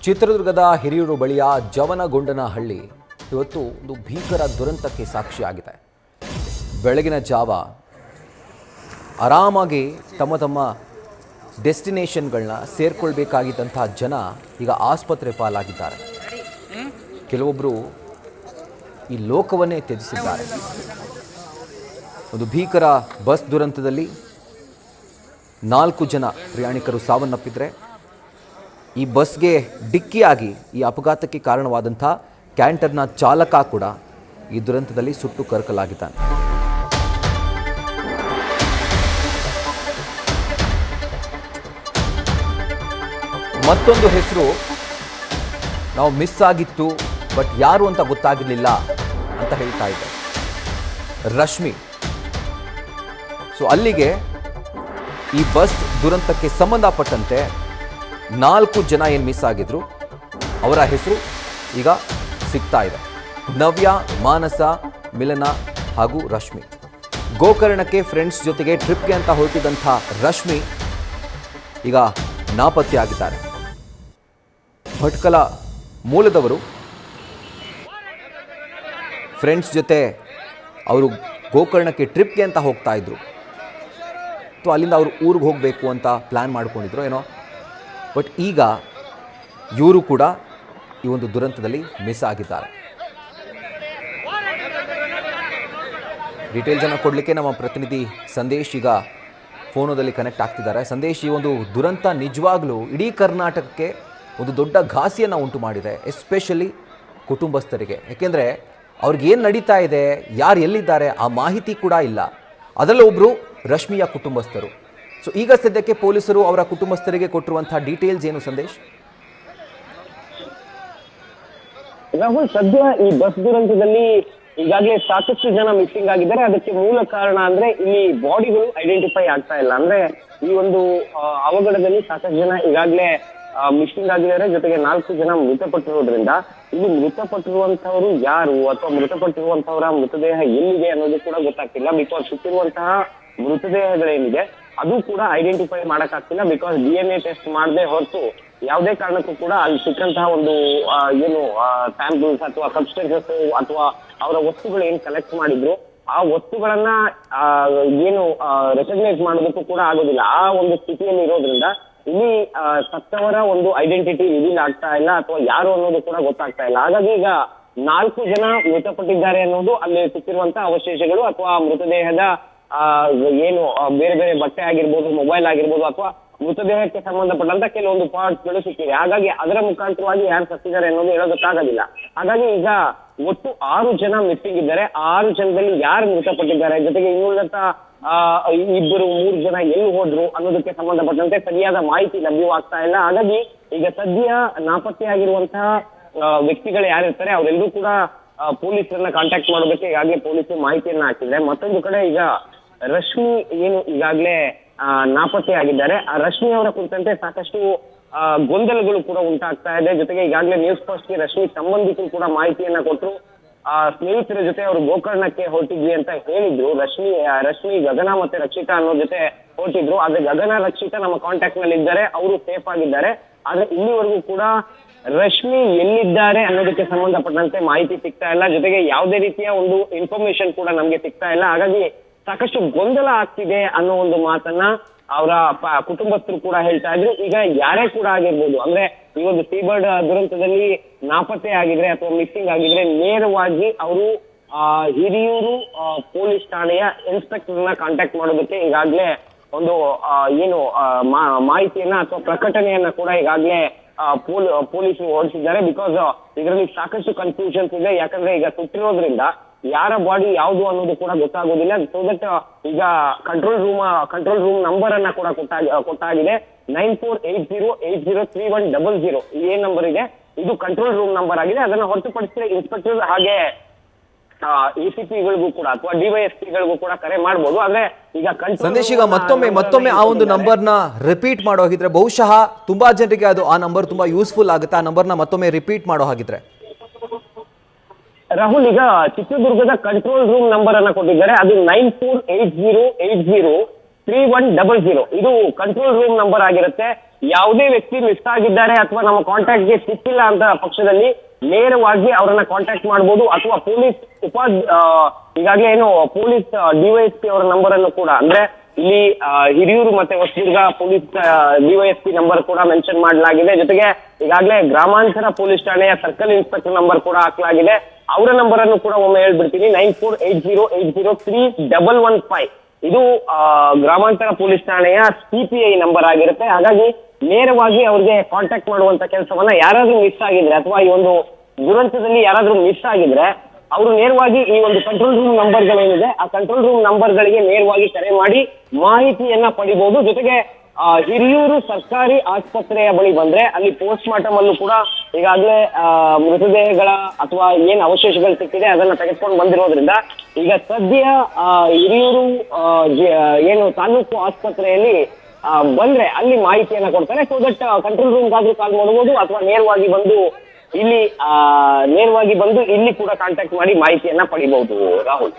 ಚಿತ್ರದುರ್ಗದ ಹಿರಿಯೂರು ಬಳಿಯ ಜವನಗೊಂಡನಹಳ್ಳಿ ಇವತ್ತು ಒಂದು ಭೀಕರ ದುರಂತಕ್ಕೆ ಸಾಕ್ಷಿಯಾಗಿದೆ. ಬೆಳಗಿನ ಜಾವ ಆರಾಮಾಗಿ ತಮ್ಮ ಡೆಸ್ಟಿನೇಷನ್ಗಳನ್ನ ಸೇರ್ಕೊಳ್ಬೇಕಾಗಿದ್ದಂಥ ಜನ ಈಗ ಆಸ್ಪತ್ರೆ ಪಾಲಾಗಿದ್ದಾರೆ. ಕೆಲವೊಬ್ಬರು ಈ ಲೋಕವನ್ನೇ ತ್ಯಜಿಸಿದ್ದಾರೆ. ಒಂದು ಭೀಕರ ಬಸ್ ದುರಂತದಲ್ಲಿ 4 ಜನ ಪ್ರಯಾಣಿಕರು ಸಾವನ್ನಪ್ಪಿದ್ರೆ ಈ ಬಸ್ಗೆ ಡಿಕ್ಕಿಯಾಗಿ ಈ ಅಪಘಾತಕ್ಕೆ ಕಾರಣವಾದಂಥ ಕ್ಯಾಂಟರ್ನ ಚಾಲಕ ಕೂಡ ಈ ದುರಂತದಲ್ಲಿ ಸುಟ್ಟು ಕರಕಲಾಗಿದ್ದಾನೆ. ಮತ್ತೊಂದು ಹೆಸರು ನಾವು ಮಿಸ್ ಆಗಿತ್ತು, ಬಟ್ ಯಾರು ಅಂತ ಗೊತ್ತಾಗಿರಲಿಲ್ಲ ಅಂತ ಹೇಳ್ತಾ ಇದ್ದೆ, ರಶ್ಮಿ. ಸೊ ಅಲ್ಲಿಗೆ ಈ ಬಸ್ ದುರಂತಕ್ಕೆ ಸಂಬಂಧಪಟ್ಟಂತೆ 4 ಜನ ಏನು ಮಿಸ್ ಆಗಿದ್ರು ಅವರ ಹೆಸರು ಈಗ ಸಿಗ್ತಾ ಇದೆ. ನವ್ಯ, ಮಾನಸ, ಮಿಲನ ಹಾಗೂ ರಶ್ಮಿ. ಗೋಕರ್ಣಕ್ಕೆ ಫ್ರೆಂಡ್ಸ್ ಜೊತೆಗೆ ಟ್ರಿಪ್ಗೆ ಅಂತ ಹೊರಟಿದ್ದಂಥ ರಶ್ಮಿ ಈಗ ನಾಪತ್ತೆಯಾಗಿದ್ದಾರೆ. ಭಟ್ಕಳ ಮೂಲದವರು. ಫ್ರೆಂಡ್ಸ್ ಜೊತೆ ಅವರು ಗೋಕರ್ಣಕ್ಕೆ ಟ್ರಿಪ್ಗೆ ಅಂತ ಹೋಗ್ತಾ ಇದ್ರು. ಅಲ್ಲಿಂದ ಅವರು ಊರಿಗೆ ಹೋಗಬೇಕು ಅಂತ ಪ್ಲ್ಯಾನ್ ಮಾಡ್ಕೊಂಡಿದ್ರು ಏನೋ. ಬಟ್ ಈಗ ಇವರು ಕೂಡ ಈ ಒಂದು ದುರಂತದಲ್ಲಿ ಮಿಸ್ ಆಗಿದ್ದಾರೆ. ಡೀಟೇಲ್ಸನ್ನು ಕೊಡಲಿಕ್ಕೆ ನಮ್ಮ ಪ್ರತಿನಿಧಿ ಸಂದೇಶ್ ಈಗ ಫೋನೋದಲ್ಲಿ ಕನೆಕ್ಟ್ ಆಗ್ತಿದ್ದಾರೆ. ಸಂದೇಶ್, ಈ ಒಂದು ದುರಂತ ನಿಜವಾಗ್ಲೂ ಇಡೀ ಕರ್ನಾಟಕಕ್ಕೆ ಒಂದು ದೊಡ್ಡ ಘಾಸಿಯನ್ನು ಉಂಟು ಮಾಡಿದೆ, ಎಸ್ಪೆಷಲಿ ಕುಟುಂಬಸ್ಥರಿಗೆ. ಯಾಕೆಂದರೆ ಅವ್ರಿಗೇನು ನಡೀತಾ ಇದೆ, ಯಾರು ಎಲ್ಲಿದ್ದಾರೆ ಆ ಮಾಹಿತಿ ಕೂಡ ಇಲ್ಲ. ಅದರಲ್ಲೂ ಒಬ್ಬರು ರಶ್ಮಿಯ ಕುಟುಂಬಸ್ಥರು. ಸೊ ಈಗ ಸದ್ಯಕ್ಕೆ ಪೊಲೀಸರು ಅವರ ಕುಟುಂಬಸ್ಥರಿಗೆ ಕೊಟ್ಟಿರುವಂತಹ ಡೀಟೇಲ್ಸ್ ಏನು ಸಂದೇಶ್? ರಾಹುಲ್, ಸದ್ಯ ಈ ಬಸ್ ದುರಂತದಲ್ಲಿ ಈಗಾಗಲೇ ಸಾಕಷ್ಟು ಜನ ಮಿಸ್ಸಿಂಗ್ ಆಗಿದ್ದಾರೆ. ಅದಕ್ಕೆ ಮೂಲ ಕಾರಣ ಅಂದ್ರೆ ಇಲ್ಲಿ ಬಾಡಿಗಳು ಐಡೆಂಟಿಫೈ ಆಗ್ತಾ ಇಲ್ಲ. ಅಂದ್ರೆ ಈ ಒಂದು ಅವಘಡದಲ್ಲಿ ಸಾಕಷ್ಟು ಜನ ಈಗಾಗಲೇ ಮಿಸ್ಸಿಂಗ್ ಆಗಿದ್ದಾರೆ. ಜೊತೆಗೆ 4 ಜನ ಮೃತಪಟ್ಟಿರೋದ್ರಿಂದ ಇಲ್ಲಿ ಮೃತಪಟ್ಟಿರುವಂತವರು ಯಾರು ಅಥವಾ ಮೃತಪಟ್ಟಿರುವಂತವರ ಮೃತದೇಹ ಎಲ್ಲಿದೆ ಅನ್ನೋದು ಕೂಡ ಗೊತ್ತಾಗ್ತಿಲ್ಲ. ಬಿಕಾಸ್ ಸುತ್ತಿರುವಂತಹ ಮೃತದೇಹಗಳೇನಿದೆ ಅದು ಕೂಡ ಐಡೆಂಟಿಫೈ ಮಾಡಕ್ಕಾಗ್ತಿಲ್ಲ. ಬಿಕಾಸ್ DNA ಟೆಸ್ಟ್ ಮಾಡದೆ ಹೊರತು ಯಾವುದೇ ಕಾರಣಕ್ಕೂ ಕೂಡ ಅಲ್ಲಿ ಸಿಕ್ಕಂತಹ ಒಂದು ಏನು ಸ್ಯಾಂಪಲ್ಸ್ ಅಥವಾ ಸಬ್ಸ್ಟೆನ್ಸಸ್ ಅಥವಾ ಅವರ ವಸ್ತುಗಳು ಏನ್ ಕಲೆಕ್ಟ್ ಮಾಡಿದ್ರು ಆ ವಸ್ತುಗಳನ್ನ ಏನು ರೆಕಗ್ನೈಸ್ ಮಾಡೋದಕ್ಕೂ ಕೂಡ ಆಗೋದಿಲ್ಲ. ಆ ಒಂದು ಸ್ಥಿತಿಯಲ್ಲಿ ಇರೋದ್ರಿಂದ ಇಲ್ಲಿ ಸತ್ತವರ ಒಂದು ಐಡೆಂಟಿಟಿ ರಿವೀಲ್ ಆಗ್ತಾ ಇಲ್ಲ ಅಥವಾ ಯಾರು ಅನ್ನೋದು ಕೂಡ ಗೊತ್ತಾಗ್ತಾ ಇಲ್ಲ. ಹಾಗಾಗಿ ಈಗ 4 ಜನ ಮೃತಪಟ್ಟಿದ್ದಾರೆ ಅನ್ನೋದು ಅಲ್ಲಿ ಸಿಕ್ಕಿರುವಂತಹ ಅವಶೇಷಗಳು ಅಥವಾ ಮೃತದೇಹದ ಏನು ಬೇರೆ ಬೇರೆ ಬಟ್ಟೆ ಆಗಿರ್ಬೋದು, ಮೊಬೈಲ್ ಆಗಿರ್ಬೋದು ಅಥವಾ ಮೃತದೇಹಕ್ಕೆ ಸಂಬಂಧಪಟ್ಟಂತ ಕೆಲವೊಂದು ಪಾರ್ಟ್ಸ್ ಗಳು ಸಿಕ್ಕಿವೆ. ಹಾಗಾಗಿ ಅದರ ಮುಖಾಂತರವಾಗಿ ಯಾರು ಸತ್ತಿದ್ದಾರೆ ಅನ್ನೋದು ಹೇಳೋದಕ್ಕಾಗೋದಿಲ್ಲ. ಹಾಗಾಗಿ ಈಗ ಒಟ್ಟು 6 ಜನ ಮಿಸ್ಸಿಂಗ್ ಇದ್ದಾರೆ. 6 ಜನದಲ್ಲಿ ಯಾರು ಮೃತಪಟ್ಟಿದ್ದಾರೆ, ಜೊತೆಗೆ ಇನ್ನುಳಿದಂತ 2-3 ಜನ ಎಲ್ಲಿ ಹೋದ್ರು ಅನ್ನೋದಕ್ಕೆ ಸಂಬಂಧಪಟ್ಟಂತೆ ಸರಿಯಾದ ಮಾಹಿತಿ ಲಭ್ಯವಾಗ್ತಾ ಇಲ್ಲ. ಹಾಗಾಗಿ ಈಗ ಸದ್ಯ ನಾಪತ್ತೆಯಾಗಿರುವಂತಹ ವ್ಯಕ್ತಿಗಳು ಯಾರಿರ್ತಾರೆ ಅವರೆಲ್ಲರೂ ಕೂಡ ಪೊಲೀಸರನ್ನ ಕಾಂಟ್ಯಾಕ್ಟ್ ಮಾಡೋದಕ್ಕೆ ಈಗಾಗಲೇ ಪೊಲೀಸರು ಮಾಹಿತಿಯನ್ನ ಹಾಕಿದ್ದಾರೆ. ಮತ್ತೊಂದು ಕಡೆ ಈಗ ರಶ್ಮಿ ಏನು ಈಗಾಗಲೇ ನಾಪತ್ತೆ ಆಗಿದ್ದಾರೆ, ಆ ರಶ್ಮಿ ಅವರ ಕುರಿತಂತೆ ಸಾಕಷ್ಟು ಗೊಂದಲಗಳು ಕೂಡ ಉಂಟಾಗ್ತಾ ಇದೆ. ಜೊತೆಗೆ ಈಗಾಗಲೇ ನ್ಯೂಸ್ ಫಸ್ಟ್ಗೆ ರಶ್ಮಿ ಸಂಬಂಧಿಕರು ಕೂಡ ಮಾಹಿತಿಯನ್ನ ಕೊಟ್ಟರು. ಸ್ನೇಹಿತರ ಜೊತೆ ಅವರು ಗೋಕರ್ಣಕ್ಕೆ ಹೊರಟಿದ್ವಿ ಅಂತ ಹೇಳಿದ್ರು. ರಶ್ಮಿ ಗಗನ ಮತ್ತೆ ರಕ್ಷಿತಾ ಅನ್ನೋ ಜೊತೆ ಹೊರಟಿದ್ರು. ಆದ್ರೆ ಗಗನ, ರಕ್ಷಿತಾ ನಮ್ಮ ಕಾಂಟ್ಯಾಕ್ಟ್ ನಲ್ಲಿ ಇದ್ದಾರೆ, ಅವರು ಸೇಫ್ ಆಗಿದ್ದಾರೆ. ಆದ್ರೆ ಇಲ್ಲಿವರೆಗೂ ಕೂಡ ರಶ್ಮಿ ಎಲ್ಲಿದ್ದಾರೆ ಅನ್ನೋದಕ್ಕೆ ಸಂಬಂಧಪಟ್ಟಂತೆ ಮಾಹಿತಿ ಸಿಗ್ತಾ ಇಲ್ಲ. ಜೊತೆಗೆ ಯಾವುದೇ ರೀತಿಯ ಒಂದು ಇನ್ಫಾರ್ಮೇಶನ್ ಕೂಡ ನಮ್ಗೆ ಸಿಗ್ತಾ ಇಲ್ಲ. ಹಾಗಾಗಿ ಸಾಕಷ್ಟು ಗೊಂದಲ ಆಗ್ತಿದೆ ಅನ್ನೋ ಒಂದು ಮಾತನ್ನ ಅವರ ಕುಟುಂಬಸ್ಥರು ಕೂಡ ಹೇಳ್ತಾ ಇದ್ರು. ಈಗ ಯಾರೇ ಕೂಡ ಆಗಿರ್ಬೋದು, ಅಂದ್ರೆ ಈ ಒಂದು ಸೀಬರ್ಡ್ ದುರಂತದಲ್ಲಿ ನಾಪತ್ತೆ ಆಗಿದ್ರೆ ಅಥವಾ ಮಿಸ್ಸಿಂಗ್ ಆಗಿದ್ರೆ ನೇರವಾಗಿ ಅವರು ಹಿರಿಯೂರು ಪೊಲೀಸ್ ಠಾಣೆಯ ಇನ್ಸ್ಪೆಕ್ಟರ್ನ ಕಾಂಟ್ಯಾಕ್ಟ್ ಮಾಡೋದಕ್ಕೆ ಈಗಾಗಲೇ ಒಂದು ಏನು ಮಾಹಿತಿಯನ್ನ ಅಥವಾ ಪ್ರಕಟಣೆಯನ್ನ ಕೂಡ ಈಗಾಗಲೇ ಪೊಲೀಸರು ಹೊರಡಿಸಿದ್ದಾರೆ. ಬಿಕಾಸ್ ಇದರಲ್ಲಿ ಸಾಕಷ್ಟು ಕನ್ಫ್ಯೂಷನ್ಸ್ ಇದೆ. ಯಾಕಂದ್ರೆ ಈಗ ಸುಟ್ಟಿರೋದ್ರಿಂದ ಯಾರ ಬಾಡಿ ಯಾವುದು ಅನ್ನೋದು ಕೂಡ ಗೊತ್ತಾಗೋದಿಲ್ಲ. ಸೊ ದಟ್ ಈಗ ಕಂಟ್ರೋಲ್ ರೂಮ್ ನಂಬರ್ ಅನ್ನ ಕೂಡ ಕೊಟ್ಟಾಗಿದೆ. 9480803100 ಏನ್ ನಂಬರ್ ಇದೆ, ಇದು ಕಂಟ್ರೋಲ್ ರೂಮ್ ನಂಬರ್ ಆಗಿದೆ. ಅದನ್ನ ಹೊರತುಪಡಿಸಿದ್ರೆ ಇನ್ಸ್ಪೆಕ್ಟರ್ ಹಾಗೆ ACP-ಗಳಿಗೂ ಕೂಡ ಅಥವಾ DYSP-ಗಳಿಗೂ ಕೂಡ ಕರೆ ಮಾಡಬಹುದು. ಆದ್ರೆ ಈಗ ಸಂದೇಶ್, ಈಗ ಮತ್ತೊಮ್ಮೆ ಆ ಒಂದು ನಂಬರ್ನ ರಿಪೀಟ್ ಮಾಡೋ ಹಾಗಿದ್ರೆ ಬಹುಶಃ ತುಂಬಾ ಜನರಿಗೆ ಅದು ಆ ನಂಬರ್ ತುಂಬಾ ಯೂಸ್ಫುಲ್ ಆಗುತ್ತೆ. ಆ ನಂಬರ್ನ ಮತ್ತೊಮ್ಮೆ ರಿಪೀಟ್ ಮಾಡೋ ಹಾಗಿದ್ರೆ ರಾಹುಲ್, ಈಗ ಚಿತ್ರದುರ್ಗದ ಕಂಟ್ರೋಲ್ ರೂಮ್ ನಂಬರ್ ಅನ್ನ ಕೊಟ್ಟಿದ್ದಾರೆ. ಅದು 9480803100. ಇದು ಕಂಟ್ರೋಲ್ ರೂಮ್ ನಂಬರ್ ಆಗಿರುತ್ತೆ. ಯಾವುದೇ ವ್ಯಕ್ತಿ ಮಿಸ್ ಆಗಿದ್ದಾರೆ ಅಥವಾ ನಮ್ಮ ಕಾಂಟ್ಯಾಕ್ಟ್ಗೆ ಸಿಕ್ಕಿಲ್ಲ ಅಂತ ಪಕ್ಷದಲ್ಲಿ ನೇರವಾಗಿ ಅವರನ್ನ ಕಾಂಟ್ಯಾಕ್ಟ್ ಮಾಡಬಹುದು, ಅಥವಾ ಪೊಲೀಸ್ ಈಗಾಗಲೇ ಏನು ಪೊಲೀಸ್ ಡಿವೈಎಸ್ಪಿ ಅವರ ನಂಬರ್ ಅನ್ನು ಕೂಡ, ಅಂದ್ರೆ ಇಲ್ಲಿ ಹಿರಿಯೂರು ಮತ್ತೆ ಹೊಸದುರ್ಗ ಪೊಲೀಸ್ ಡಿವೈಎಸ್ಪಿ ನಂಬರ್ ಕೂಡ ಮೆನ್ಷನ್ ಮಾಡಲಾಗಿದೆ. ಜೊತೆಗೆ ಈಗಾಗಲೇ ಗ್ರಾಮಾಂತರ ಪೊಲೀಸ್ ಠಾಣೆಯ ಸರ್ಕಲ್ ಇನ್ಸ್ಪೆಕ್ಟರ್ ನಂಬರ್ ಕೂಡ ಹಾಕಲಾಗಿದೆ. ಅವರ ನಂಬರ್ ಅನ್ನು ಕೂಡ ಒಮ್ಮೆ ಹೇಳ್ಬಿಡ್ತೀನಿ, 9480803115. ಇದು ಗ್ರಾಮಾಂತರ ಪೊಲೀಸ್ ಠಾಣೆಯ CPI ನಂಬರ್ ಆಗಿರುತ್ತೆ. ಹಾಗಾಗಿ ನೇರವಾಗಿ ಅವ್ರಿಗೆ ಕಾಂಟ್ಯಾಕ್ಟ್ ಮಾಡುವಂತ ಕೆಲಸವನ್ನ ಯಾರಾದ್ರೂ ಮಿಸ್ ಆಗಿದ್ರೆ ಅಥವಾ ಈ ಒಂದು ದುರಂತದಲ್ಲಿ ಯಾರಾದ್ರೂ ಮಿಸ್ ಆಗಿದ್ರೆ ಅವರು ನೇರವಾಗಿ ಈ ಒಂದು ಕಂಟ್ರೋಲ್ ರೂಮ್ ನಂಬರ್ಗಳೇನಿದೆ ಆ ಕಂಟ್ರೋಲ್ ರೂಮ್ ನಂಬರ್ಗಳಿಗೆ ನೇರವಾಗಿ ಕರೆ ಮಾಡಿ ಮಾಹಿತಿಯನ್ನ ಪಡಿಬಹುದು. ಜೊತೆಗೆ ಹಿರಿಯೂರು ಸರ್ಕಾರಿ ಆಸ್ಪತ್ರೆಯ ಬಳಿ ಬಂದ್ರೆ ಅಲ್ಲಿ ಪೋಸ್ಟ್ ಮಾರ್ಟಮ್ ಅಲ್ಲೂ ಕೂಡ ಈಗಾಗಲೇ ಮೃತದೇಹಗಳ ಅಥವಾ ಏನ್ ಅವಶೇಷಗಳು ಸಿಕ್ಕಿದೆ ಅದನ್ನ ತೆಗೆದುಕೊಂಡು ಬಂದಿರೋದ್ರಿಂದ ಈಗ ಸದ್ಯ ಹಿರಿಯೂರು ಏನು ತಾಲೂಕು ಆಸ್ಪತ್ರೆಯಲ್ಲಿ ಬಂದ್ರೆ ಅಲ್ಲಿ ಮಾಹಿತಿಯನ್ನ ಕೊಡ್ತಾರೆ. ಸೊ ದಟ್ ಕಂಟ್ರೋಲ್ ರೂಮ್ಗಾದ್ರೂ ಕಾಲ್ ಮಾಡಬಹುದು ಅಥವಾ ನೇರವಾಗಿ ಬಂದು ಇಲ್ಲಿ ಕೂಡ ಕಾಂಟ್ಯಾಕ್ಟ್ ಮಾಡಿ ಮಾಹಿತಿಯನ್ನ ಪಡಿಬಹುದು. ರಾಹುಲ್.